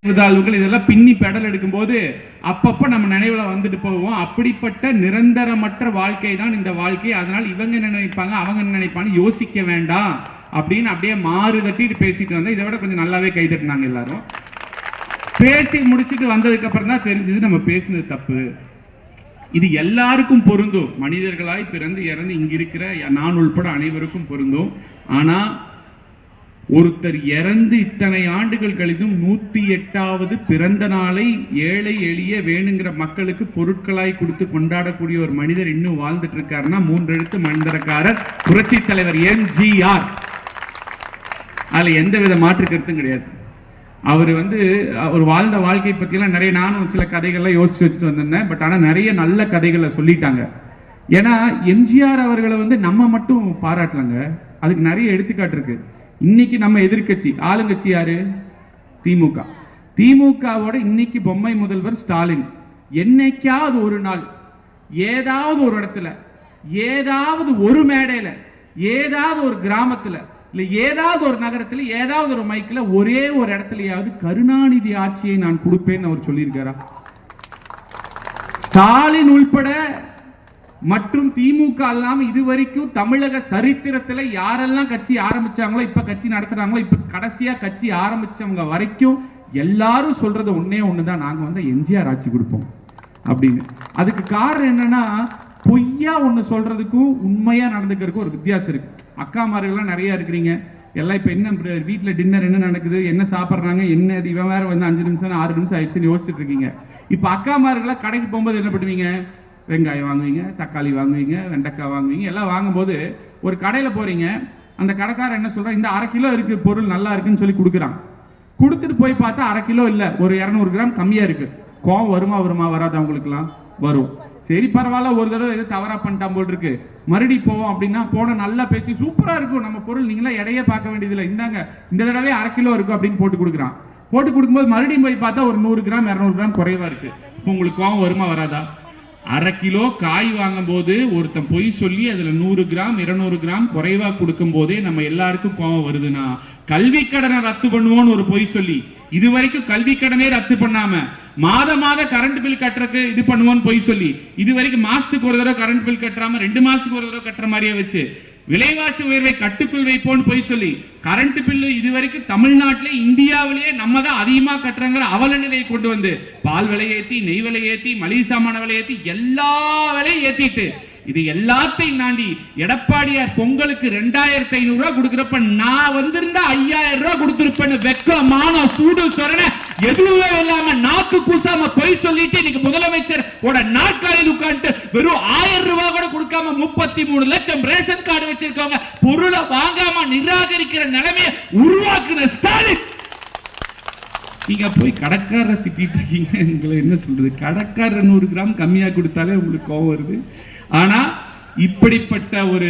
இதெல்லாம் பின்னி பெடல் எடுக்கும் போது அப்பப்ப நம்ம நினைவுல வந்துட்டு போவோம். அப்படிப்பட்ட நிரந்தரமற்ற வாழ்க்கை தான் இந்த வாழ்க்கை. அதனால இவங்க என்ன நினைப்பாங்க, அவங்க என்ன நினைப்பாங்க யோசிக்க வேண்டாம் அப்படின்னு அப்படியே மாறு தட்டிட்டு பேசிட்டு வந்தா இதை விட கொஞ்சம் நல்லாவே கை தட்டினாங்க எல்லாரும். பேசி முடிச்சுட்டு வந்ததுக்கு அப்புறம் தான் தெரிஞ்சது நம்ம பேசினது தப்பு. இது எல்லாருக்கும் பொருந்தும். மனிதர்களாய் பிறந்து இறந்து இங்க இருக்கிற நான் உள்பட அனைவருக்கும் பொருந்தும். ஆனா ஒருத்தர் இறந்து இத்தனை ஆண்டுகள் கழித்தும் 108வது பிறந்த நாளை ஏழை எளிய வேணுங்கிற மக்களுக்கு பொருட்களாய் கொடுத்து கொண்டாடக்கூடிய ஒரு மனிதர் இன்னும் வாழ்ந்துட்டு இருக்காருன்னா 3 எழுத்து மனிதரக்காரர் புரட்சி தலைவர் எம்ஜிஆர். அதுல எந்தவித மாற்று கருத்தும் கிடையாது. அவர் வாழ்ந்த வாழ்க்கை பத்தியெல்லாம் நிறைய நானும் சில கதைகள்லாம் யோசிச்சு வச்சுட்டு வந்திருந்தேன். பட் ஆனா நிறைய நல்ல கதைகளை சொல்லிட்டாங்க. ஏன்னா எம்ஜிஆர் அவர்களை நம்ம மட்டும் பாராட்டலங்க, அதுக்கு நிறைய எடுத்துக்காட்டு இருக்கு. இன்னைக்கு நம்ம எதிர்கட்சி, ஆளுங்கட்சி யாரு? திமுக. திமுகவோட இன்னைக்கு பொம்மை முதல்வர் ஸ்டாலின். என்னைக்காவது ஒரு நாள் ஏதாவது ஒரு இடத்துல, ஏதாவது ஒரு மேடையில, ஏதாவது ஒரு கிராமத்துல, இல்ல ஏதாவது ஒரு நகரத்துல, ஏதாவது ஒரு மைக்ல, ஒரே ஒரு இடத்துலயாவது கருணாநிதி ஆட்சியை நான் கொடுப்பேன்னு அவர் சொல்லியிருக்காரா? ஸ்டாலின் உள்பட மற்றும் திமுக இல்லாம இதுவரைக்கும் தமிழக சரித்திரத்துல யாரெல்லாம் கட்சி ஆரம்பிச்சாங்களோ, இப்ப கட்சி நடத்துறாங்களோ, இப்ப கடைசியா கட்சி ஆரம்பிச்சவங்க வரைக்கும் எல்லாரும் சொல்றது ஒண்ணுதான், நாங்க எம்ஜிஆர் ஆட்சி கொடுப்போம் அப்படின்னு. அதுக்கு காரணம் என்னன்னா, பொய்யா ஒண்ணு சொல்றதுக்கும் உண்மையா நடந்துக்கிறதுக்கும் ஒரு வித்தியாசம் இருக்கு. அக்காமார்கள்லாம் நிறைய இருக்கிறீங்க. எல்லாம் இப்ப என்ன வீட்டுல டின்னர் என்ன நடக்குது, என்ன சாப்பிடுறாங்க, என்ன இவன் வேற 5 நிமிஷம் 6 நிமிஷம் ஆயிடுச்சுன்னு யோசிச்சுட்டு இருக்கீங்க. இப்ப அக்காமார்களா கடைக்கு போகும்போது என்ன பண்ணுவீங்க? வெங்காயம் வாங்குவீங்க, தக்காளி வாங்குவீங்க, வெண்டைக்காய் வாங்குவீங்க. எல்லாம் வாங்கும்போது ஒரு கடையில போறீங்க, அந்த கடைக்காரர் என்ன சொல்றான், இந்த 1/2 கிலோ இருக்கு, பொருள் நல்லா இருக்குன்னு சொல்லி கொடுக்குறான். கொடுத்துட்டு போய் பார்த்தா 1/2 கிலோ இல்ல, ஒரு 200 கிராம் கம்மியா இருக்கு. கோவம் வருமா வராதா? உங்களுக்குலாம் வரும். சரி பரவாயில்ல, ஒரு தடவை எது தவறா பண்ணிட்டான் போல் இருக்கு, மறுபடி போவோம் அப்படின்னா போன நல்லா பேசி சூப்பரா இருக்கும் நம்ம பொருள், நீங்களா எடையே பார்க்க வேண்டியது இல்லை, இந்தாங்க இந்த தடவை 1/2 கிலோ இருக்கும் அப்படின்னு போட்டு கொடுக்குறான். போட்டு கொடுக்கும்போது மறுபடியும் போய் பார்த்தா ஒரு 100 கிராம் 200 கிராம் குறைவா இருக்கு. இப்போ உங்களுக்கு கோவம் வருமா வராதா? 1/2 கிலோ காய் வாங்கும் போது ஒருத்தன் பொய் சொல்லி அதுல 100 கிராம் 200 கிராம் குறைவா கொடுக்கும் போதே நம்ம எல்லாருக்கும் கோவம் வருதுன்னா, கல்வி கடனை ரத்து பண்ணுவோம்னு ஒரு பொய் சொல்லி இதுவரைக்கும் கல்வி கடனே ரத்து பண்ணாம மாத கரண்ட் பில் கட்டுறதுக்கு இது பண்ணுவோம்னு பொய் சொல்லி இதுவரைக்கும் மாசத்துக்கு ஒரு தடவை கரண்ட் பில் கட்டுறாம 2 மாசத்துக்கு ஒரு தடவை கட்டுற மாதிரியே வச்சு விலைவாசி உயர்வை கட்டுக்குள் வைப்போம்னு பொய் சொல்லி கரண்ட் பில்லு இதுவரைக்கும் தமிழ்நாட்டிலே இந்தியாவிலேயே நம்ம தான் அதிகமா கட்டுறங்கிற அவல நிலையை கொண்டு வந்து பால் விலை ஏத்தி, நெய் விலை ஏத்தி, மளிகை சாமான விலை ஏத்தி, எல்லா விலையும் ஏத்திட்டு இது எல்லாத்தையும் தாண்டி எடப்பாடியார் பொங்கலுக்கு 2500 ரூபாய் கொடுக்கிறப்ப நான் வந்திருந்தா 5000 ரூபாய் கொடுத்திருப்பேன்னு வெக்கமான சூடு சொரண எதுவுமே இல்லாம நாக்கு கூசாம பொய் சொல்லிட்டு இன்னைக்கு முதலமைச்சர் நாற்காலியில் உட்கார்ந்து வெறும் 1000 ரூபாய் கூட கொடுக்காம 33 லட்சம் ரேஷன் கார்டு வச்சிருக்கவங்க பொருளை வாங்காம நிராகரிக்கிற நிலைமையை உருவாக்குன ஸ்டாலின். நீங்க போய் கடைக்காரரை திட்டிட்டு இருக்கீங்க. உங்களை என்ன சொல்றது, கடைக்காரர் 100 கிராம் கம்மியா கொடுத்தாலே உங்களுக்கு கோவம் வருது. ஆனா இப்படிப்பட்ட ஒரு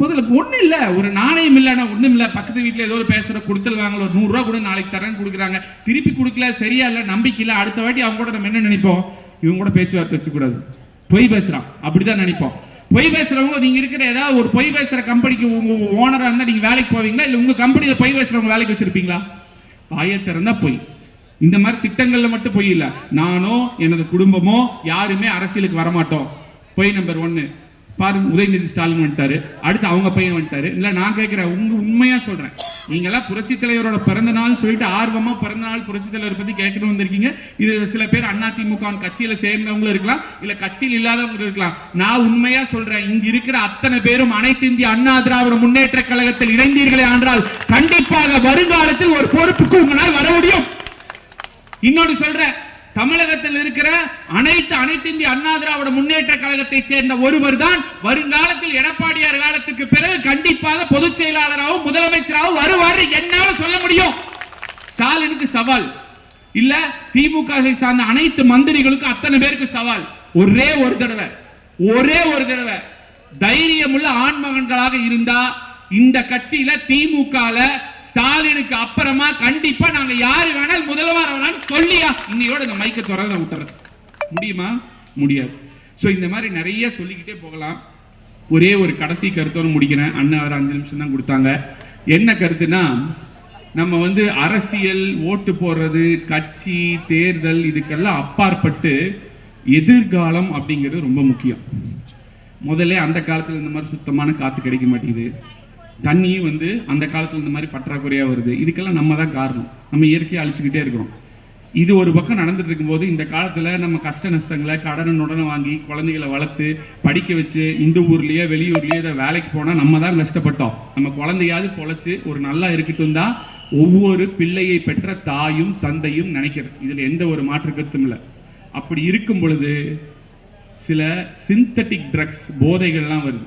முதல்ல ஒண்ணு இல்ல, ஒரு நாணயம் இல்லைன்னா ஒண்ணும் இல்ல, பக்கத்து வீட்டுல ஏதோ ஒரு பேசுற கொடுத்தல் வாங்கல, ஒரு 100 ரூபாய் கூட நாளைக்கு தரேன்னு கொடுக்குறாங்க, திருப்பி கொடுக்கல, சரியா இல்ல, நம்பிக்கை இல்ல, அடுத்த வாட்டி அவங்க கூட நம்ம என்ன நினைப்போம், இவங்க கூட பேச்சுவார்த்தை வச்சுக்கூடாது, பொய் பேசுறான் அப்படிதான் நினைப்போம். பொய் பேசுறவங்க, நீங்க இருக்கிற ஏதாவது ஒரு பொய் பேசுற கம்பெனிக்கு உங்க ஓனரா இருந்தா நீங்க வேலைக்கு போவீங்களா, இல்ல உங்க கம்பெனியில பொய் பேசுறவங்க வேலைக்கு வச்சிருப்பீங்களா? வாயை திறந்தா பொய். இந்த மாதிரி திட்டங்கள்ல மட்டும் பொய் இல்ல, நானோ எனது குடும்பமோ யாருமே அரசியலுக்கு வரமாட்டோம். பொய் நம்பர் 1 பாருங்க, உதயநிதி ஸ்டாலின் வந்துட்டாரு, அடுத்து அவங்க பையன் வந்துட்டாரு. இல்ல நான் கேட்கிறேன், உண்மையா சொல்றேன், நீங்களா புரட்சி தலைவரோட பிறந்த நாள் சொல்லிட்டு ஆர்வமா பிறந்த நாள் புரட்சி தலைவர் பத்தி கேட்கணும் வந்திருக்கீங்க. இது சில பேர் அதிமுக கட்சியில சேர்ந்தவங்களும் இருக்கலாம், இல்ல கட்சியில் இல்லாதவங்க இருக்கலாம். நான் உண்மையா சொல்றேன், இங்க இருக்கிற அத்தனை பேரும் அனைத்து இந்திய அண்ணா திராவிட முன்னேற்ற கழகத்தில் இணைந்தீர்களே என்றால் கண்டிப்பாக வருங்காலத்தில் ஒரு பொறுப்புக்கு உங்களால் வர முடியும். இன்னொரு சொல்றேன், தமிழகத்தில் இருக்கிற அனைத்து இந்திய அண்ணா திராவிட முன்னேற்ற கழகத்தை சேர்ந்த ஒருவர் தான் வருங்காலத்தில் எடப்பாடியார் காலத்துக்கு பிறகு கண்டிப்பாக பொதுச் செயலாளராகவும் முதலமைச்சராகவும் வருவார் என்னால சொல்ல முடியும். ஸ்டாலினுக்கு சவால் இல்ல, திமுக சார்ந்த அனைத்து மந்திரிகளுக்கு அத்தனை பேருக்கு சவால். ஒரே ஒரு தடவை தைரியமுள்ள ஆண்மகன்களாக இருந்தா இந்த கட்சியில திமுக ஸ்டாலினுக்கு அப்புறமா கண்டிப்பா நாங்க யாரு வேணாலும் முதல்வர் வேணாலும் சொல்லியா இன்னையோட இந்த மைக்க திறந்து விட்டுறது முடியுமா? முடியாது. சோ இந்த மாதிரி நிறைய சொல்லிக்கிட்டே போகலாம். ஒரே ஒரு கடைசி கருத்தோடு முடிக்கிறேன். அண்ணன் 5 நிமிஷம் தான் கொடுத்தாங்க. என்ன கருத்துனா, நம்ம வந்து அரசியல், ஓட்டு போடுறது, கட்சி, தேர்தல் இதுக்கெல்லாம் அப்பாற்பட்டு எதிர்காலம் அப்படிங்கிறது ரொம்ப முக்கியம். முதல்ல அந்த காலத்துல இந்த மாதிரி சுத்தமான காத்து கிடைக்க மாட்டேங்குது, தண்ணியும் வந்து அந்த காலத்துல இந்த மாதிரி பற்றாக்குறையா வருது. இதுக்கெல்லாம் நம்ம தான் காரணம். நம்ம இயற்கையை அழிச்சுக்கிட்டே இருக்கிறோம். இது ஒரு பக்கம் நடந்துட்டு இருக்கும்போது இந்த காலத்துல நம்ம கஷ்ட நஷ்டங்களை கடனுடனே வாங்கி குழந்தைகளை வளர்த்து படிக்க வச்சு இந்த ஊர்லயே வெளியூர்லயே இதை வேலைக்கு போனா நம்ம தான் கஷ்டப்பட்டோம். நம்ம குழந்தையாவது பொழைச்சு ஒரு நல்லா இருக்கட்டும் தான் ஒவ்வொரு பிள்ளையை பெற்ற தாயும் தந்தையும் நினைக்கிறது. இதுல எந்த ஒரு மாற்று கருத்தும் இல்லை. அப்படி இருக்கும் பொழுது சில சிந்தட்டிக் ட்ரக்ஸ், போதைகள்லாம் வருது.